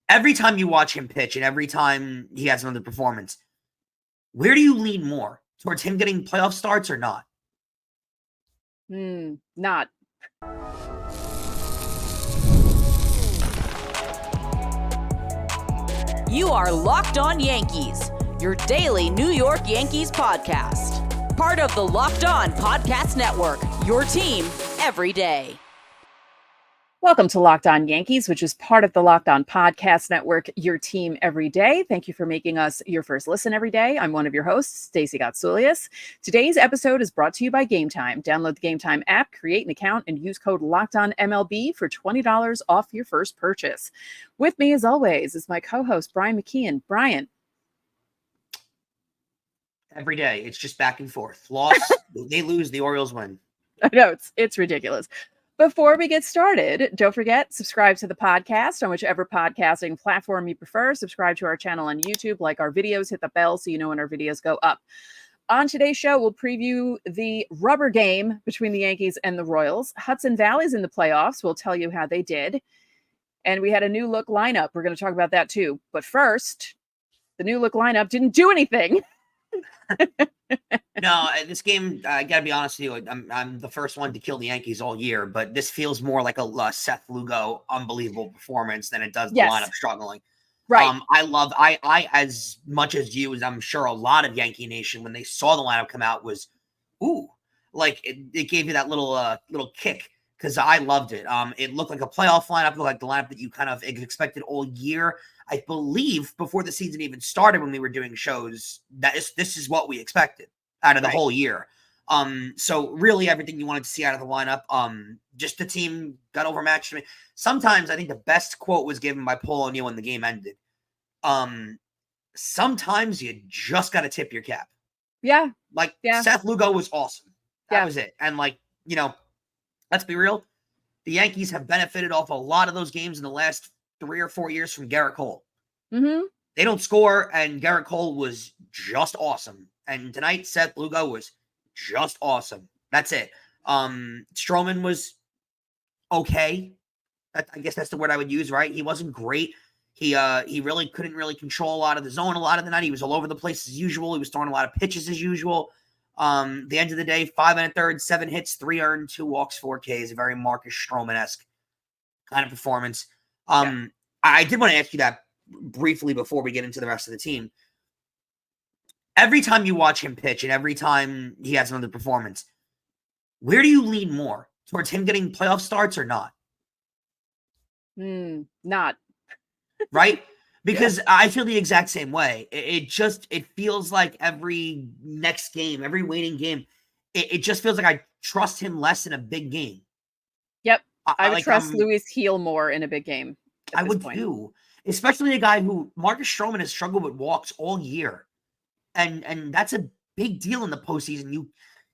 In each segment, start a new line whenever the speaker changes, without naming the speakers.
every time you watch him pitch and every time he has another performance, where do you lean more? Towards him getting playoff starts or not?
Not.
You are Locked On Yankees, your daily New York Yankees podcast. Part of the Locked On Podcast Network, your team every day.
Welcome to Locked On Yankees, which is part of the Locked On Podcast Network, your team every day. Thank you for making us your first listen every day. I'm one of your hosts, Stacey Gotsoulias. Today's episode is brought to you by Game Time. Download the Game Time app, create an account, and use code Locked On MLB for $20 off your first purchase. With me, as always, is my co-host, Brian McKeon. Brian.
Every day, it's just back and forth. Loss, they lose, the Orioles win.
I know, it's ridiculous. Before we get started, don't forget, subscribe to the podcast on whichever podcasting platform you prefer. Subscribe to our channel on YouTube, like our videos, hit the bell so you know when our videos go up. On today's show, we'll preview the rubber game between the Yankees and the Royals. Hudson Valley's in the playoffs. We'll tell you how they did. And we had a new look lineup. We're going to talk about that too. But first, the new look lineup didn't do anything.
No, this game, I got to be honest with you, I'm the first one to kill the Yankees all year, but this feels more like a Seth Lugo unbelievable performance than it does the lineup struggling.
Right.
I as much as you, as I'm sure a lot of Yankee Nation, when they saw the lineup come out, was, ooh, like it gave you that little kick because I loved it. It looked like a playoff lineup, it looked like the lineup that you kind of expected all year. I believe before the season even started, when we were doing shows, this is what we expected out of the whole year. So really everything you wanted to see out of the lineup. Just the team got overmatched. Sometimes I think the best quote was given by Paul O'Neill when the game ended. Sometimes you just got to tip your cap.
Yeah.
Seth Lugo was awesome. That was it. And let's be real. The Yankees have benefited off a lot of those games in the last 3 or 4 years from Garrett Cole.
Mm-hmm.
They don't score, and Garrett Cole was just awesome. And tonight, Seth Lugo was just awesome. That's it. Stroman was okay. I guess that's the word I would use, right? He wasn't great. He really couldn't really control a lot of the zone a lot of the night. He was all over the place as usual. He was throwing a lot of pitches as usual. The end of the day, 5 1/3, 7 hits, 3 earned, 2 walks, 4 Ks. A very Marcus Stroman-esque kind of performance. I did want to ask you that briefly before we get into the rest of the team. Every time you watch him pitch and every time he has another performance, where do you lean more? Towards him getting playoff starts or not?
Not.
Right? Because I feel the exact same way. It feels like every next game, every waiting game, it just feels like I trust him less in a big game.
Yep. I would trust Luis Heel more in a big game.
I would too. Especially a guy who, Marcus Stroman, has struggled with walks all year. And that's a big deal in the postseason. You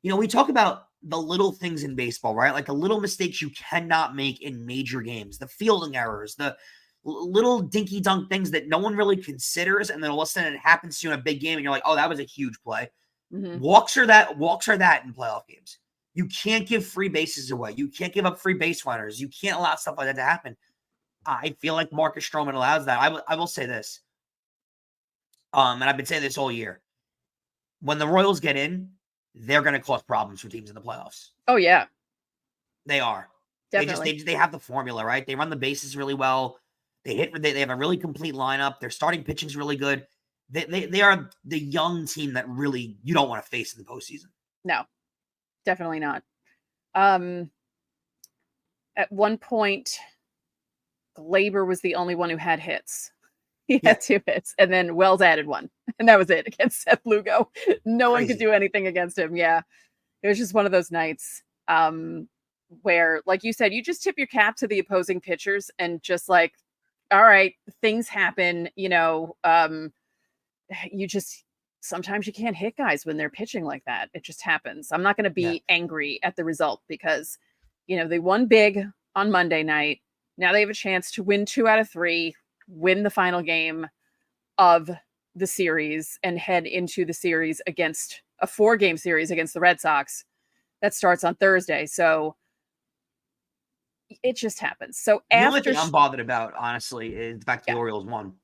know, we talk about the little things in baseball, right? Like the little mistakes you cannot make in major games, the fielding errors, the little dinky dunk things that no one really considers. And then all of a sudden it happens to you in a big game and you're like, oh, that was a huge play.
Mm-hmm.
Walks are that in playoff games. You can't give free bases away. You can't give up free base runners. You can't allow stuff like that to happen. I feel like Marcus Stroman allows that. I will say this. And I've been saying this all year. When the Royals get in, they're going to cause problems for teams in the playoffs.
Oh, yeah.
They are.
Definitely.
They have the formula, right? They run the bases really well. They have a really complete lineup. Their starting pitching's really good. They are the young team that really you don't want to face in the postseason.
No, definitely not. At one point, Glaber was the only one who had hits. He had 2 hits, and then Wells added 1, and that was it against Seth Lugo. No one could do anything against him. Yeah, it was just one of those nights where, like you said, you just tip your cap to the opposing pitchers and just like, all right, things happen. You know, sometimes you can't hit guys when they're pitching like that. It just happens. I'm not going to be angry at the result because, you know, they won big on Monday night. Now they have a chance to win 2 out of 3. Win the final game of the series and head into the series against a 4-game series against the Red Sox that starts on Thursday. So it just happens. So
the only
after
thing I'm bothered about, honestly, is the fact the Orioles won.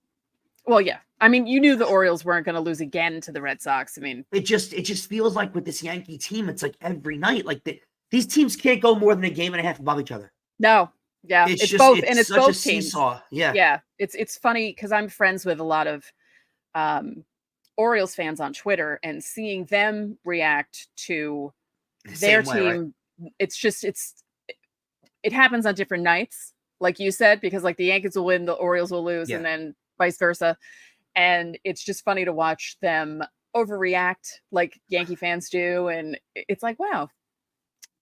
Well, yeah. I mean, you knew the Orioles weren't going to lose again to the Red Sox. I mean,
it just feels like with this Yankee team, it's like every night, like these teams can't go more than a game and a half above each other.
No, yeah, it's both, and it's both teams.
Seesaw. Yeah,
yeah. It's funny because I'm friends with a lot of Orioles fans on Twitter, and seeing them react to their team, right? It happens on different nights, like you said, because like the Yankees will win, the Orioles will lose, and then vice versa. And it's just funny to watch them overreact like Yankee fans do. And it's like, wow,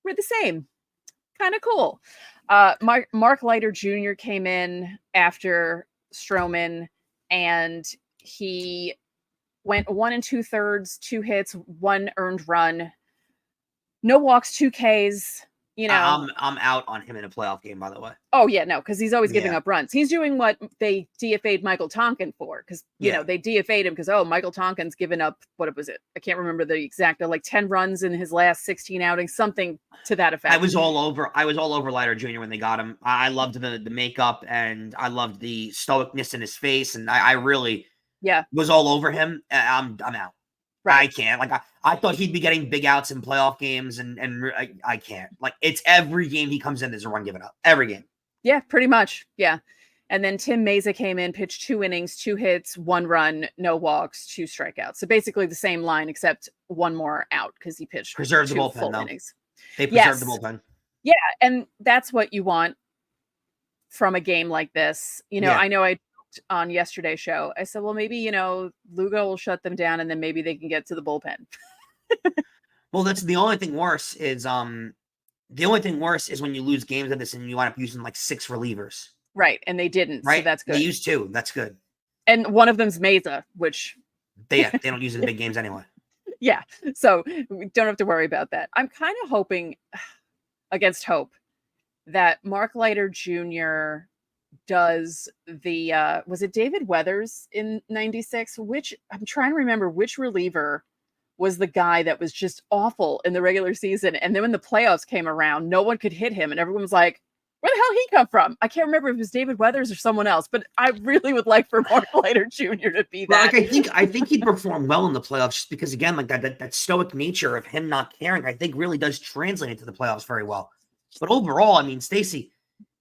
we're the same. Kind of cool. Mark Leiter Jr. came in after Stroman, and he went 1 2/3, 2 hits, 1 earned run, no walks, 2 Ks. You know,
I'm out on him in a playoff game, by the way.
Oh yeah, no, because he's always giving up runs. He's doing what they DFA'd Michael Tonkin for, because you know they DFA'd him because Michael Tonkin's given up, what was it? I can't remember the exact, like 10 runs in his last 16 outings, something to that effect.
I was all over Leiter Jr. when they got him. I loved the makeup, and I loved the stoicness in his face, and I really was all over him. I'm out. Right. I can't. Like I thought he'd be getting big outs in playoff games, and I can't. Like it's every game he comes in, there's a run given up. Every game.
Yeah, pretty much. Yeah. And then Tim Meza came in, pitched 2 innings, 2 hits, 1 run, no walks, 2 strikeouts. So basically the same line, except 1 more out because he pitched
preserved the bullpen,
full innings.
They preserved the bullpen.
Yeah, and that's what you want from a game like this. You know, I know I on yesterday's show, I said, well, maybe, Lugo will shut them down and then maybe they can get to the bullpen.
Well, that's the only thing worse is when you lose games of this and you wind up using like 6 relievers.
Right. And they didn't. Right. So that's good.
They used 2. That's good.
And one of them's Meza, which
they don't use in big games anyway.
Yeah. So we don't have to worry about that. I'm kind of hoping against hope that Mark Leiter Jr. does the was it David Weathers in 96, which I'm trying to remember which reliever was the guy that was just awful in the regular season, and then when the playoffs came around, no one could hit him, and everyone was like, where the hell he come from? I can't remember if it was David Weathers or someone else, but I really would like for Mark Leiter Jr. to be that.
Like, I think he'd perform well in the playoffs, just because again, like that stoic nature of him not caring, I think really does translate into the playoffs very well. But overall, I mean, Stacey,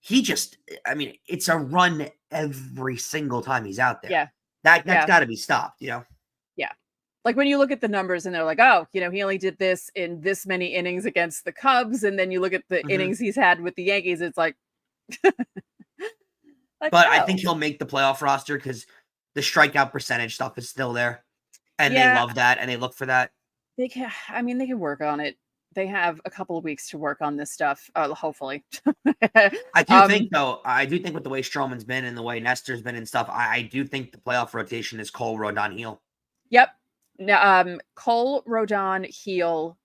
it's a run every single time he's out there.
Yeah.
That's got to be stopped, Yeah.
Like when you look at the numbers and they're like, oh, he only did this in this many innings against the Cubs. And then you look at the innings he's had with the Yankees. It's like,
I think he'll make the playoff roster because the strikeout percentage stuff is still there. And they love that. And they look for that.
They can work on it. They have a couple of weeks to work on this stuff, hopefully.
I do think with the way Stroman's been and the way Nestor's been and stuff, I do think the playoff rotation is Cole, Rodon, Heel.
Yep. Cole, Rodon, Heel,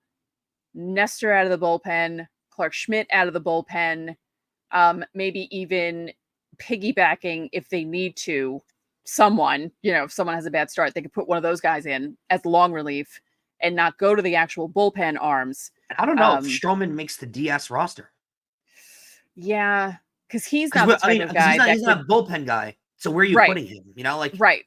Nestor out of the bullpen, Clark Schmidt out of the bullpen, maybe even piggybacking if they need to. Someone, if someone has a bad start, they could put one of those guys in as long relief and not go to the actual bullpen arms.
I don't know if Stroman makes the DS roster.
Yeah, because he's not the type of guy.
He's not a bullpen guy. So where are you putting him?
Right.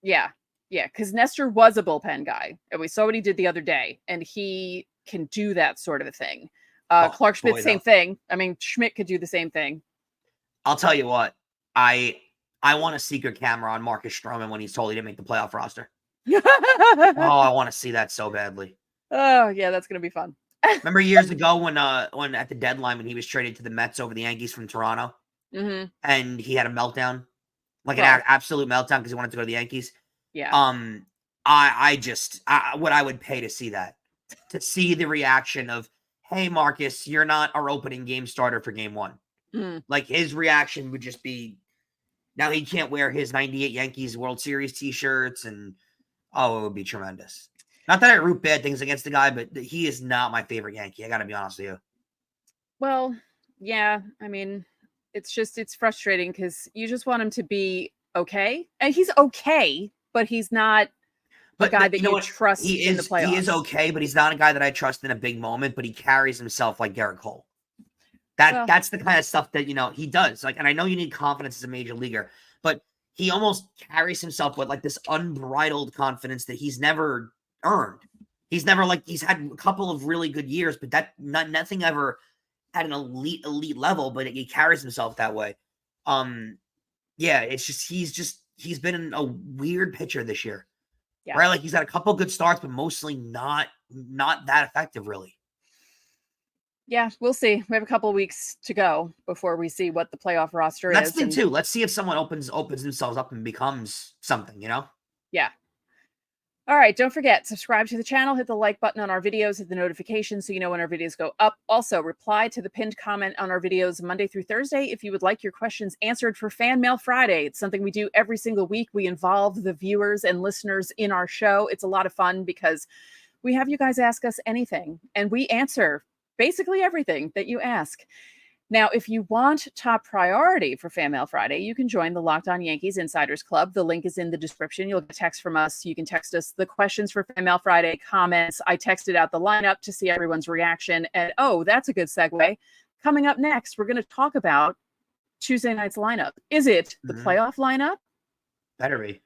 Yeah. Yeah, because Nestor was a bullpen guy, and we saw what he did the other day, and he can do that sort of a thing. Clark Schmidt, same thing. I mean, Schmidt could do the same thing.
I'll tell you what. I want a secret camera on Marcus Stroman when he's told he didn't make the playoff roster. I want to see that so badly.
Oh, yeah, that's going to be fun.
Remember years ago when at the deadline when he was traded to the Mets over the Yankees from Toronto, and he had a meltdown, an absolute meltdown because he wanted to go to the Yankees.
Yeah.
What I would pay to see that, to see the reaction of, hey, Marcus, you're not our opening game starter for game 1. Like his reaction would just be, now he can't wear his 98 Yankees World Series t-shirts, and it would be tremendous. Not that I root bad things against the guy, but he is not my favorite Yankee. I got to be honest with you.
Well, yeah. I mean, it's frustrating because you just want him to be okay. And he's okay, but he's not a guy that you trust in the playoffs.
He is okay, but he's not a guy that I trust in a big moment, but he carries himself like Garrett Cole. That's the kind of stuff that, he does. Like, and I know you need confidence as a major leaguer, but he almost carries himself with like this unbridled confidence that he's never earned. He's never he's had a couple of really good years, but nothing ever at an elite level, but he carries himself that way. It's just he's been a weird pitcher this year.
Yeah.
Right? Like he's had a couple good starts, but mostly not that effective, really.
Yeah, we'll see. We have a couple of weeks to go before we see what the playoff roster is.
That's the thing too. Let's see if someone opens themselves up and becomes something,
Yeah. All right, don't forget, subscribe to the channel, hit the like button on our videos, hit the notifications so you know when our videos go up. Also, reply to the pinned comment on our videos Monday through Thursday if you would like your questions answered for Fan Mail Friday. It's something we do every single week. We involve the viewers and listeners in our show. It's a lot of fun because we have you guys ask us anything, and we answer basically everything that you ask. Now, if you want top priority for Fan Mail Friday, you can join the Locked On Yankees Insiders Club. The link is in the description. You'll get a text from us. You can text us the questions for Fan Mail Friday, comments. I texted out the lineup to see everyone's reaction. And, that's a good segue. Coming up next, we're going to talk about Tuesday night's lineup. Is it the playoff lineup?
Better be.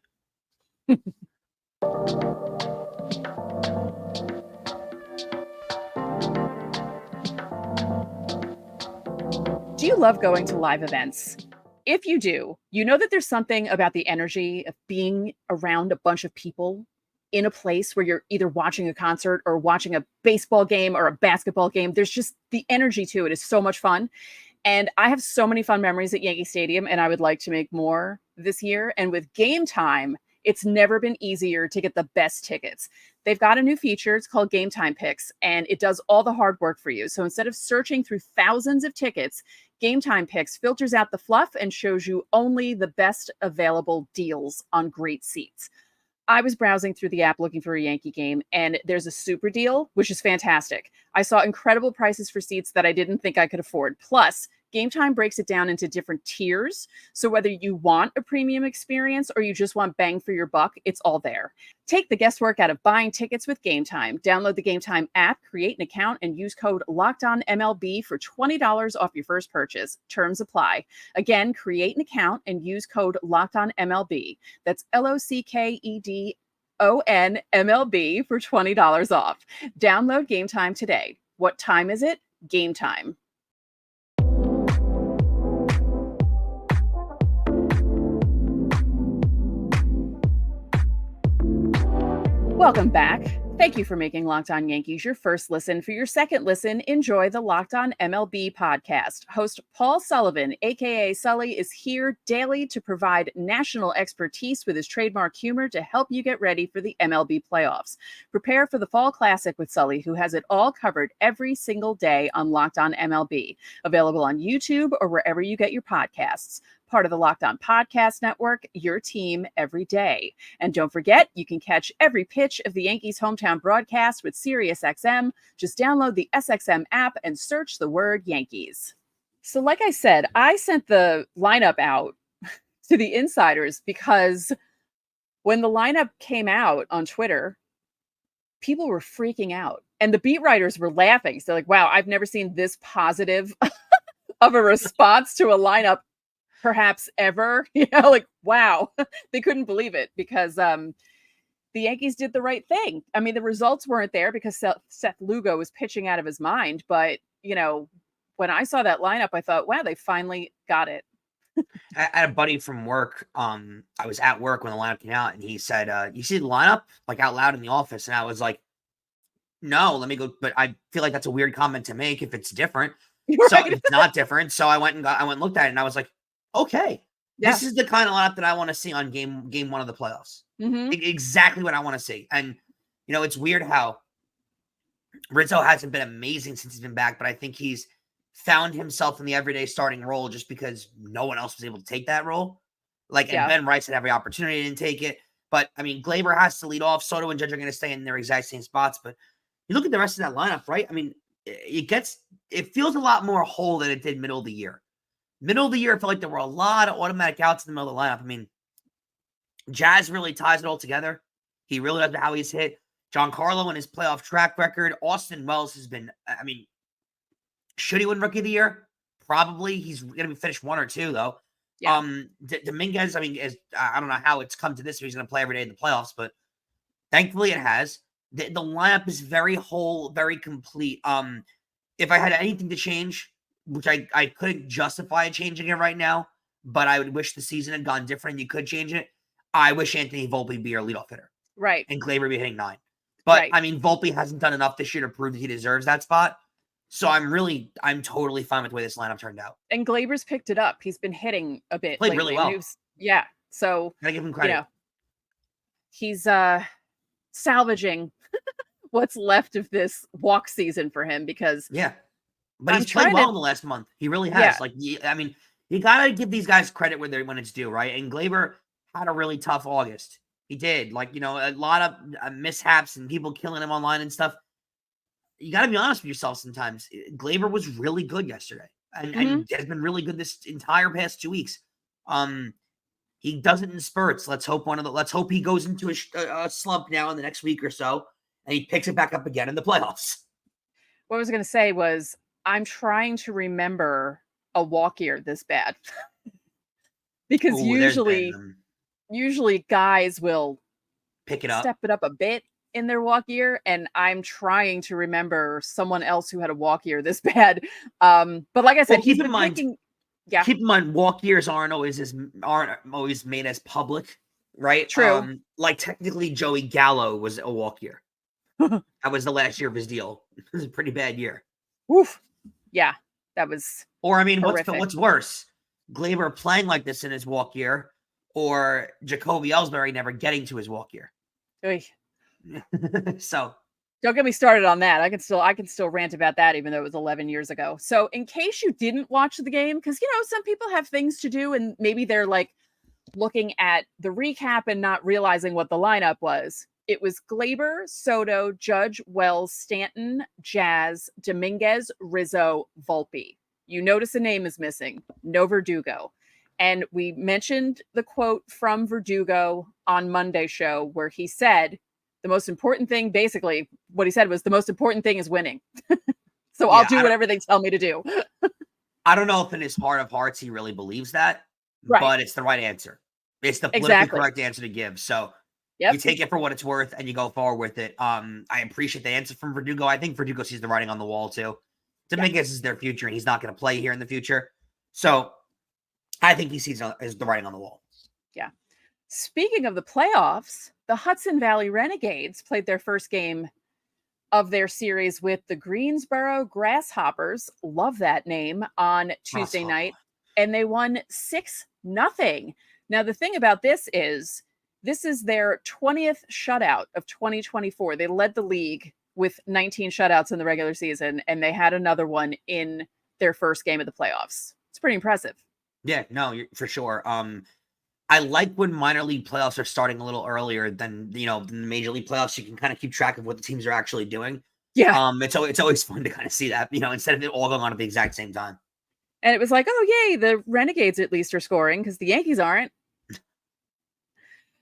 Do you love going to live events? If you do, you know that there's something about the energy of being around a bunch of people in a place where you're either watching a concert or watching a baseball game or a basketball game. There's just the energy to it is so much fun. And I have so many fun memories at Yankee Stadium, and I would like to make more this year. And with Game Time, it's never been easier to get the best tickets. They've got a new feature. It's called Game Time Picks, and it does all the hard work for you. So instead of searching through thousands of tickets, Game Time Picks filters out the fluff and shows you only the best available deals on great seats. I was browsing through the app looking for a Yankee game, and there's a super deal, which is fantastic. I saw incredible prices for seats that I didn't think I could afford. Plus, Game Time breaks it down into different tiers. So whether you want a premium experience or you just want bang for your buck, it's all there. Take the guesswork out of buying tickets with Game Time. Download the Game Time app, create an account, and use code LOCKEDONMLB for $20 off your first purchase. Terms apply. Again, create an account and use code LOCKEDONMLB. That's LOCKEDONMLB for $20 off. Download Game Time today. What time is it? Game Time. Welcome back. Thank you for making Locked On Yankees your first listen. For your second listen, enjoy the Locked On MLB podcast. Host Paul Sullivan, aka Sully, is here daily to provide national expertise with his trademark humor to help you get ready for the MLB playoffs. Prepare for the Fall Classic with Sully, who has it all covered every single day on Locked On MLB. Available on YouTube or wherever you get your podcasts. Part of the Locked On Podcast Network, your team every day. And don't forget, you can catch every pitch of the Yankees hometown broadcast with SiriusXM. Just download the SXM app and search the word Yankees. So like I said, I sent the lineup out to the insiders because when the lineup came out on Twitter, people were freaking out. And the beat writers were laughing. So like, wow, I've never seen this positive of a response to a lineup perhaps ever. Wow, they couldn't believe it because the Yankees did the right thing. I mean, the results weren't there because Seth Lugo was pitching out of his mind. But, when I saw that lineup, I thought, wow, they finally got it.
I had a buddy from work. I was at work when the lineup came out, and he said, you see the lineup out loud in the office? And I was like, no, let me go. But I feel like that's a weird comment to make if it's different. Right. So it's not different. So I went and looked at it, and I was like, okay, This is the kind of lineup that I want to see on game one of the playoffs.
Mm-hmm.
Exactly what I want to see. And, it's weird how Rizzo hasn't been amazing since he's been back, but I think he's found himself in the everyday starting role just because no one else was able to take that role. And Ben Rice had every opportunity, didn't take it. But, I mean, Glaber has to lead off. Soto and Judge are going to stay in their exact same spots. But you look at the rest of that lineup, right? I mean, it feels a lot more whole than it did middle of the year. Middle of the year, I felt like there were a lot of automatic outs in the middle of the lineup. I mean, Jazz really ties it all together. He really loves how he's hit. Giancarlo and his playoff track record. Austin Wells has been, should he win Rookie of the Year? probably. He's going to finish 1 or 2 though.
Yeah.
Dominguez, I mean, I don't know how it's come to this. If he's going to play every day in the playoffs, but thankfully it has. The lineup is very whole, very complete. If I had anything to change, which I couldn't justify changing it right now, but I would wish the season had gone different. You could change it. I wish Anthony Volpe be our leadoff hitter.
Right.
And Gleyber be hitting 9. But,
right.
I mean, Volpe hasn't done enough this year to prove that he deserves that spot. So I'm totally fine with the way this lineup turned out.
And Gleyber's picked it up. He's been hitting a bit.
Played
lately.
really well.
Yeah. So,
gotta give him credit.
He's salvaging what's left of this walk season for him because
but he's played well in the last month. He really has. I mean, you gotta give these guys credit when it's due, right? And Gleyber had a really tough August. He did, a lot of mishaps and people killing him online and stuff. You got to be honest with yourself sometimes. Gleyber was really good yesterday and has been really good this entire past 2 weeks. He does it in spurts. Let's hope he goes into a slump now in the next week or so and he picks it back up again in the playoffs.
What I was going to say was I'm trying to remember a walk year this bad because usually guys will
pick it up,
step it up a bit in their walk year, and I'm trying to remember someone else who had a walk year this bad. But like I said,
keep in mind, walk years aren't always made as public, right?
True.
Technically, Joey Gallo was a walk year. That was the last year of his deal. It was a pretty bad year.
Oof. Yeah, that was.
Or I mean, what's worse, Gleyber playing like this in his walk year, or Jacoby Ellsbury never getting to his walk year? So
don't get me started on that. I can still rant about that, even though it was 11 years ago. So in case you didn't watch the game, because some people have things to do and maybe they're looking at the recap and not realizing what the lineup was. It was Gleyber, Soto, Judge, Wells, Stanton, Jazz, Dominguez, Rizzo, Volpe. You notice a name is missing. No Verdugo. And we mentioned the quote from Verdugo on Monday's show where he said, the most important thing, basically, what he said was the most important thing is winning. So I'll do whatever they tell me to do.
I don't know if in his heart of hearts he really believes that, but it's the right answer. It's the politically correct answer to give. So you take it for what it's worth and you go forward with it. I appreciate the answer from Verdugo. I think Verdugo sees the writing on the wall too. Dominguez is their future and he's not going to play here in the future. So I think he sees the writing on the wall.
Yeah. Speaking of the playoffs, the Hudson Valley Renegades played their first game of their series with the Greensboro Grasshoppers. Love that name, on Tuesday night. And they won 6-0. Now, the thing about this is their 20th shutout of 2024. They led the league with 19 shutouts in the regular season, and they had another one in their first game of the playoffs. It's pretty impressive.
Yeah, no, for sure. I like when minor league playoffs are starting a little earlier than the major league playoffs. You can kind of keep track of what the teams are actually doing.
Yeah.
It's always fun to kind of see that, instead of it all going on at the exact same time.
And it was like, oh, yay, the Renegades at least are scoring because the Yankees aren't.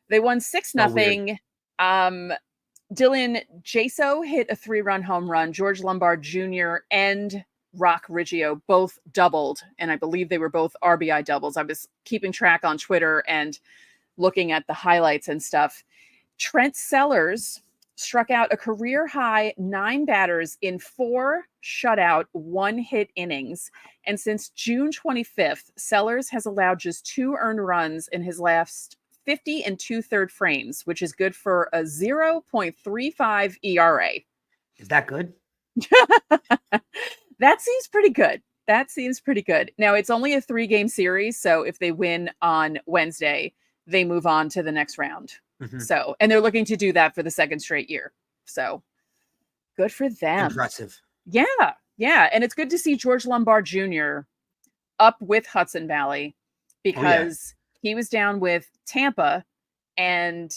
They won 6-0. Dylan Jaso hit a 3-run home run. George Lombard Jr. and Rock Riggio both doubled, and I believe they were both RBI doubles. I was keeping track on Twitter and looking at the highlights and stuff. Trent Sellers struck out a career-high 9 batters in 4 shutout, 1-hit innings. And since June 25th, Sellers has allowed just 2 earned runs in his last 50 2/3 frames, which is good for a 0.35 ERA.
Is that good?
That seems pretty good. Now, it's only a 3-game series, so if they win on Wednesday, they move on to the next round. Mm-hmm. So, and they're looking to do that for the 2nd straight year. So, good for them.
Impressive.
Yeah. And it's good to see George Lombard Jr. up with Hudson Valley because he was down with Tampa and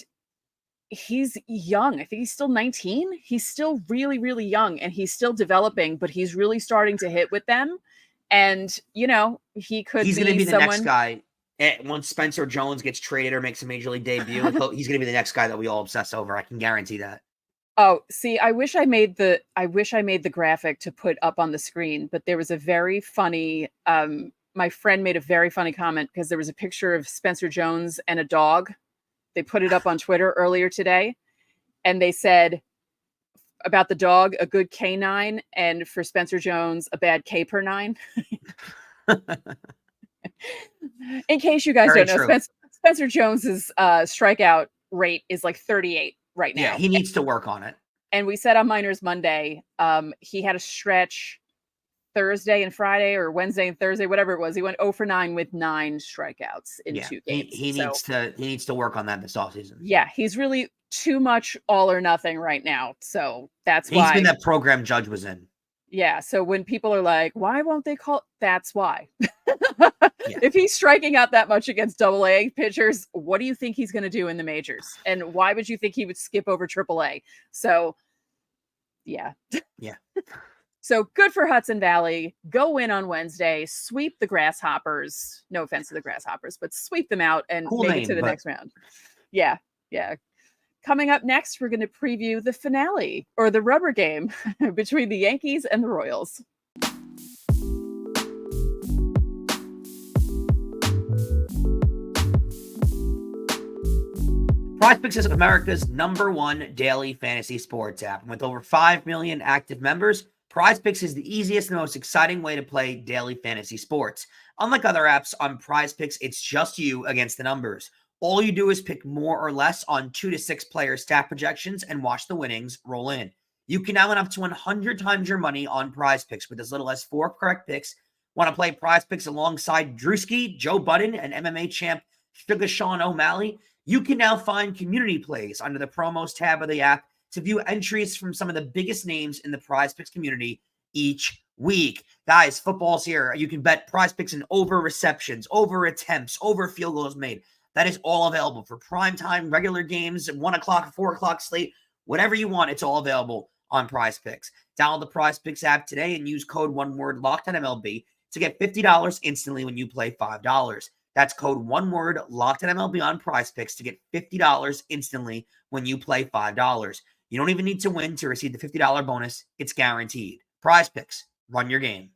he's young. I think he's still 19. He's still really, really young and he's still developing, but he's really starting to hit with them. And, he could
he's going to be the next guy. Once Spencer Jones gets traded or makes a major league debut, he's going to be the next guy that we all obsess over. I can guarantee that.
Oh, see, I wish I made the graphic to put up on the screen, but there was a very funny my friend made a very funny comment because there was a picture of Spencer Jones and a dog. They put it up on Twitter earlier today, and they said about the dog, a good K9, and for Spencer Jones, a bad K per 9. In case you guys
Very
don't know,
true.
Spencer Jones's strikeout rate is like 38 right now.
Yeah, he needs to work on it.
And we said on Miners Monday, he had a stretch Thursday and Friday, or Wednesday and Thursday, whatever it was. He went 0 for 9 with 9 strikeouts in 2 games.
He needs to work on that this offseason.
Yeah, he's really too much all or nothing right now. So that's why.
He's been that program Judge was in.
Yeah. So when people are like, why won't they call? That's why.
Yeah.
If he's striking out that much against AA pitchers, what do you think he's going to do in the majors? And why would you think he would skip over AAA? So, yeah.
Yeah.
So good for Hudson Valley. Go win on Wednesday. Sweep the Grasshoppers. No offense to the Grasshoppers, but sweep them out and
Cool
make
name,
it to the
but-
next round. Yeah. Yeah. Coming up next, we're going to preview the finale, or the rubber game between the Yankees and the Royals.
PrizePicks is America's #1 daily fantasy sports app. And with over 5 million active members, PrizePicks is the easiest and most exciting way to play daily fantasy sports. Unlike other apps on PrizePicks, it's just you against the numbers. All you do is pick more or less on 2 to 6 player stat projections and watch the winnings roll in. You can now win up to 100 times your money on PrizePicks with as little as 4 correct picks. Want to play PrizePicks alongside Drewski, Joe Budden, and MMA champ Sugar Sean O'Malley? You can now find community plays under the promos tab of the app to view entries from some of the biggest names in the PrizePicks community each week. Guys, football's here. You can bet PrizePicks in over receptions, over attempts, over field goals made. That is all available for primetime, regular games, 1 o'clock, 4 o'clock slate, whatever you want. It's all available on PrizePicks. Download the PrizePicks app today and use code ONEWORD LOCKED on MLB to get $50 instantly when you play $5. That's code ONEWORD LOCKED on MLB on PrizePicks to get $50 instantly when you play $5. You don't even need to win to receive the $50 bonus. It's guaranteed. PrizePicks, run your game.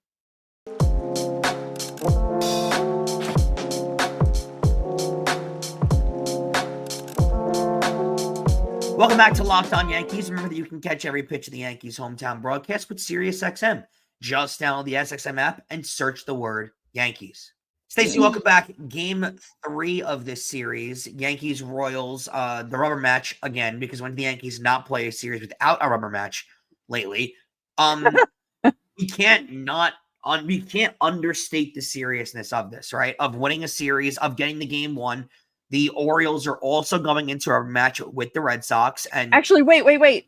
Welcome back to Locked On Yankees. Remember that you can catch every pitch of the Yankees hometown broadcast with SiriusXM. Just download the SXM app and search the word Yankees. Stacey, welcome back. Game 3 of this series, Yankees Royals, the rubber match again, because when the Yankees not play a series without a rubber match lately, we can't understate the seriousness of this, right? Of winning a series, of getting the game won. The Orioles are also going into a match with the Red Sox. And
actually, wait.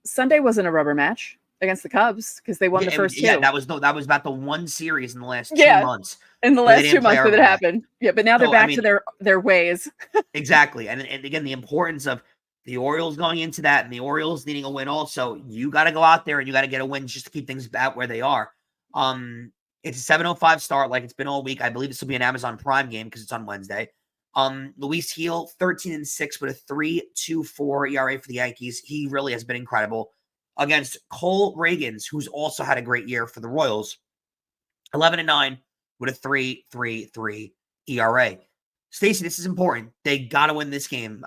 Sunday wasn't a rubber match against the Cubs because they won the first 2.
Yeah, that was about the one series in the last 2 months.
In the last 2 months that it happened. Yeah, but now they're back to their ways.
Exactly. And again, the importance of the Orioles going into that and the Orioles needing a win also. You got to go out there and you got to get a win just to keep things back where they are. It's a 7:05 start like it's been all week. I believe this will be an Amazon Prime game because it's on Wednesday. Luis Gil, 13-6 with a 3.24 ERA for the Yankees. He really has been incredible. Against Cole Reagans, who's also had a great year for the Royals, 11-9 with a 3.33 ERA. Stacey, this is important. They got to win this game.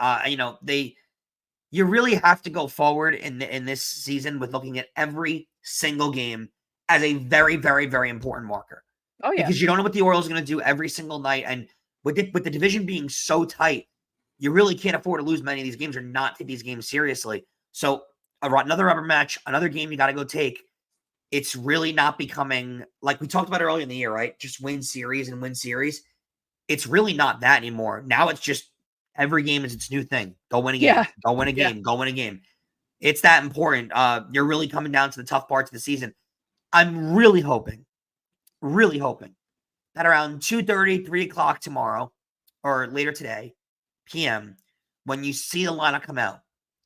You really have to go forward in this season with looking at every single game as a very, very, very important marker.
Oh yeah,
because you don't know what the Orioles are going to do every single night, and with the division being so tight, you really can't afford to lose many of these games or not take these games seriously. So another rubber match, another game you got to go take. It's really not becoming, like we talked about earlier in the year, right? Just win series and win series. It's really not that anymore. Now it's just every game is its new thing. Go win a game.
Yeah.
Go win a game. Yeah. Go win a game. It's that important. You're really coming down to the tough parts of the season. I'm really hoping that around 2:30, 3 o'clock tomorrow, or later today, p.m., when you see the lineup come out,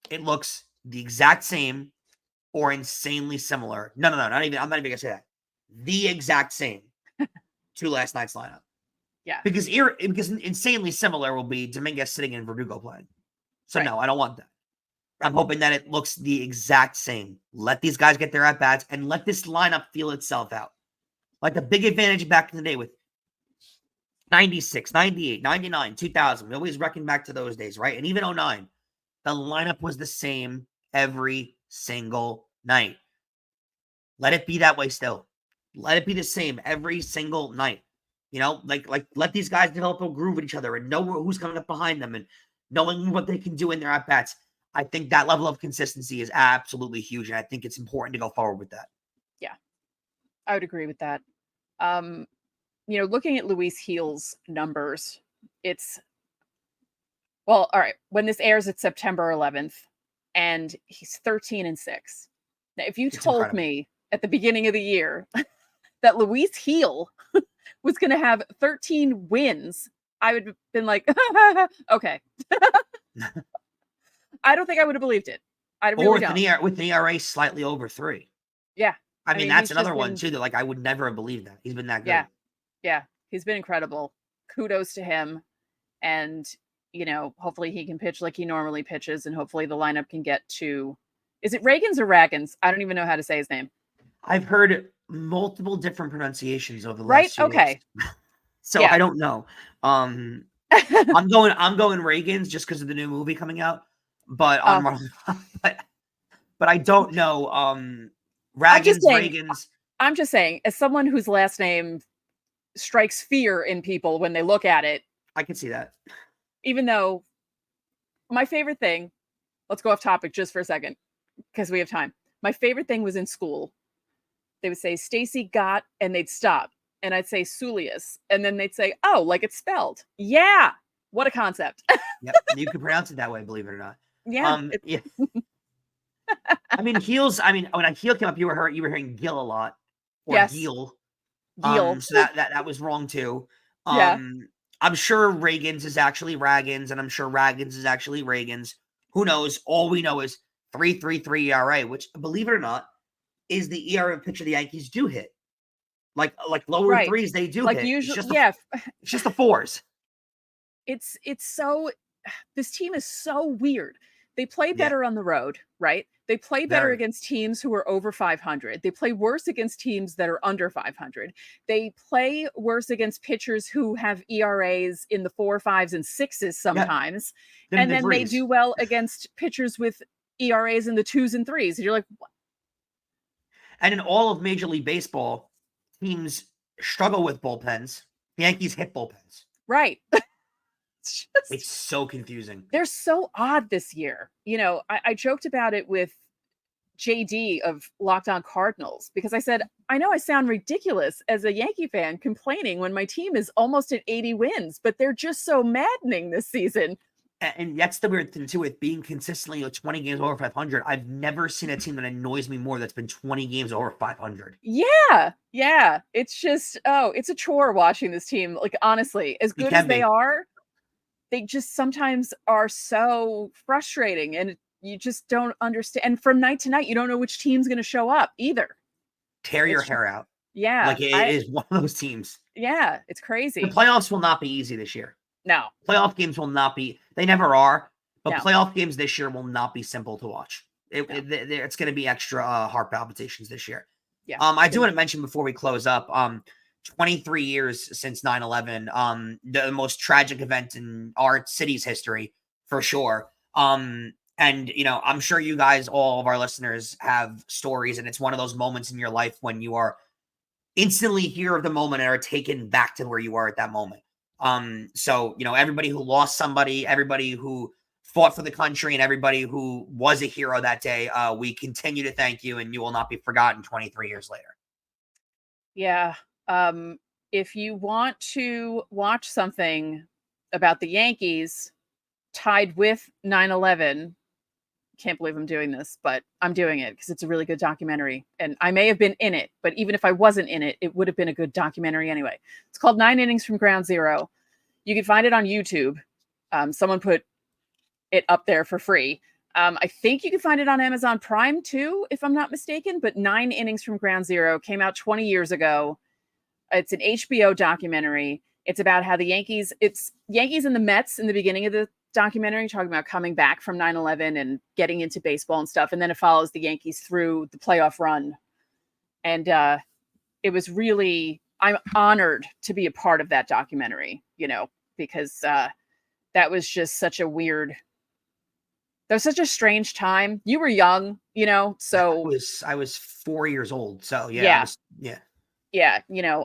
it looks the exact same or insanely similar. No, I'm not even going to say that. The exact same to last night's lineup.
Yeah.
Because insanely similar will be Dominguez sitting and Verdugo playing. So,
right.
No, I don't want that. I'm hoping that it looks the exact same. Let these guys get their at-bats and let this lineup feel itself out. Like the big advantage back in the day with 96, 98, 99, 2000. We always reckon back to those days, right? And even 09, the lineup was the same every single night. Let it be that way still. Let it be the same every single night. Like let these guys develop a groove with each other and know who's coming up behind them and knowing what they can do in their at-bats. I think that level of consistency is absolutely huge, and I think it's important to go forward with that.
Yeah, I would agree with that. Looking at Luis Gil's numbers, all right. When this airs, it's September 11th, and he's 13-6. Now, if you told me at the beginning of the year that Luis Gil was going to have 13 wins, I would have been like, okay. I don't think I would have believed it. I really don't.
With an ERA slightly over 3.
Yeah.
I mean that's another one too that like I would never have believed that. He's been that good.
Yeah. He's been incredible. Kudos to him. And, hopefully he can pitch like he normally pitches, and hopefully the lineup can get to, is it Reagans or Ragans? I don't even know how to say his name.
I've heard multiple different pronunciations over the last few
Okay.
years. So yeah. I don't know. I'm going Reagans just because of the new movie coming out. But but I don't know. Reagans.
I'm just saying, as someone whose last name strikes fear in people when they look at it,
I can see that.
Even though my favorite thing, let's go off topic just for a second because we have time. My favorite thing was in school. They would say Stacey got, and they'd stop, and I'd say Sulius, and then they'd say, oh, like it's spelled. Yeah, what a concept.
Yep, you can pronounce it that way, believe it or not.
Yeah.
Yeah. I mean, when Gil came up, you were hearing Gil a lot. Or
yes.
Gil.
Gil.
So that was wrong too.
Yeah.
I'm sure Reagans is actually Ragans, and I'm sure Ragans is actually Reagans. Who knows? All we know is 3.33 ERA, which, believe it or not, is the ERA pitcher the Yankees do hit. Like lower threes, they do hit.
Usually,
it's just the 4s.
It's so. This team is so weird. They play better on the road, right? They play better against teams who are over 500. They play worse against teams that are under 500. They play worse against pitchers who have ERAs in the 4, 5s, and 6s sometimes. Yep. And then they do well against pitchers with ERAs in the 2s and 3s. And you're like, what?
And in all of Major League Baseball, teams struggle with bullpens. The Yankees hit bullpens.
Right.
It's so confusing.
They're so odd this year. I joked about it with JD of Locked On Cardinals because I said, I know I sound ridiculous as a Yankee fan complaining when my team is almost at 80 wins, but they're just so maddening this season.
And that's the weird thing too with being consistently 20 games over 500. I've never seen a team that annoys me more that's been 20 games over 500.
Yeah. It's just, it's a chore watching this team. Like, honestly, as good as they are, they just sometimes are so frustrating, and you just don't understand. And from night to night, you don't know which team's going to show up either.
Tear your hair out.
Yeah.
Like it is one of those teams.
Yeah. It's crazy.
The playoffs will not be easy this year.
No.
Playoff games will not be. They never are. But playoff games this year will not be simple to watch. It's going to be extra heart palpitations this year.
Yeah.
I do want to mention before we close up, 23 years since 9/11, the most tragic event in our city's history, for sure. And, I'm sure you guys, all of our listeners, have stories, and it's one of those moments in your life when you are instantly here of the moment and are taken back to where you are at that moment. So, everybody who lost somebody, everybody who fought for the country, and everybody who was a hero that day, we continue to thank you, and you will not be forgotten 23 years later.
Yeah. If you want to watch something about the Yankees tied with 9/11, can't believe I'm doing this, but I'm doing it because it's a really good documentary, and I may have been in it, but even if I wasn't in it, it would have been a good documentary anyway. It's called 9 Innings from Ground Zero. You can find it on YouTube. Someone put it up there for free. I think you can find it on Amazon Prime too, if I'm not mistaken, but 9 Innings from Ground Zero came out 20 years ago. It's an HBO documentary. It's about how it's Yankees and the Mets in the beginning of the documentary talking about coming back from 9/11 and getting into baseball and stuff. And then it follows the Yankees through the playoff run. And it was really, I'm honored to be a part of that documentary, because that was just such a weird, that was such a strange time. You were young, so
I was 4 years old. So yeah.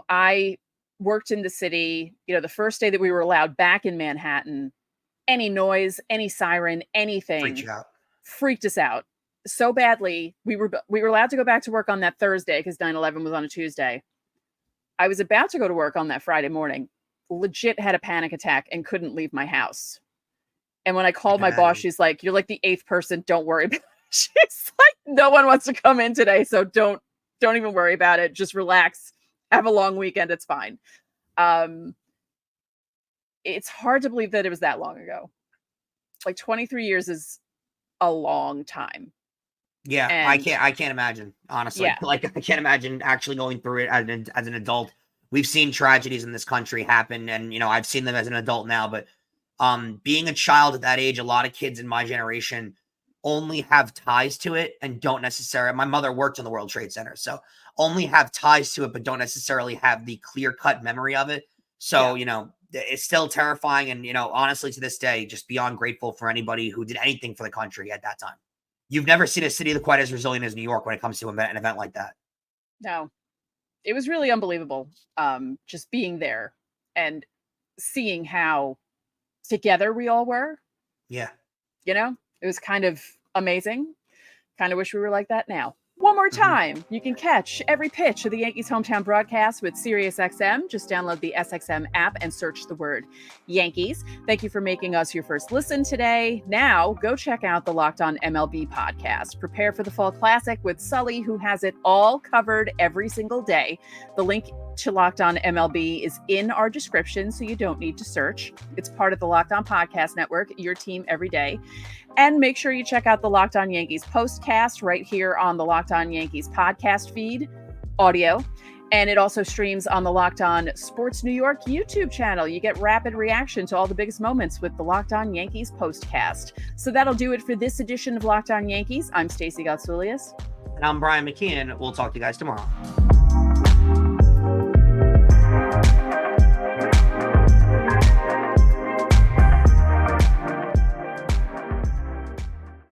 I worked in the city, the first day that we were allowed back in Manhattan, any noise, any siren, anything freaked us out so badly. We were allowed to go back to work on that Thursday because 9/11 was on a Tuesday. I was about to go to work on that Friday morning, legit had a panic attack and couldn't leave my house. And when I called my boss, she's like, "You're like the 8th person. Don't worry about it." She's like, "No one wants to come in today. So don't even worry about it. Just relax. Have a long weekend. It's fine." It's hard to believe that it was that long ago. Like 23 years is a long time.
Yeah, and I can't imagine, honestly. Yeah. Like, I can't imagine actually going through it as an adult. We've seen tragedies in this country happen, and I've seen them as an adult now. But being a child at that age, a lot of kids in my generation only have ties to it and don't necessarily. My mother worked in the World Trade Center, so only have ties to it, but don't necessarily have the clear-cut memory of it. So it's still terrifying, and honestly, to this day, just beyond grateful for anybody who did anything for the country at that time. You've never seen a city quite as resilient as New York when it comes to an event like that. No, it was really unbelievable. Just being there and seeing how together we all were. Yeah. It was kind of amazing. Kind of wish we were like that now. One more time, you can catch every pitch of the Yankees hometown broadcast with SiriusXM. Just download the SXM app and search the word Yankees. Thank you for making us your first listen today. Now, go check out the Locked On MLB podcast. Prepare for the Fall Classic with Sully, who has it all covered every single day. The link to Locked On MLB is in our description, so you don't need to search. It's part of the Locked On Podcast Network, your team every day. And make sure you check out the Locked On Yankees postcast right here on the Locked On Yankees podcast feed, audio. And it also streams on the Locked On Sports New York YouTube channel. You get rapid reaction to all the biggest moments with the Locked On Yankees postcast. So that'll do it for this edition of Locked On Yankees. I'm Stacey Gotsoulias. And I'm Brian McKeon. We'll talk to you guys tomorrow.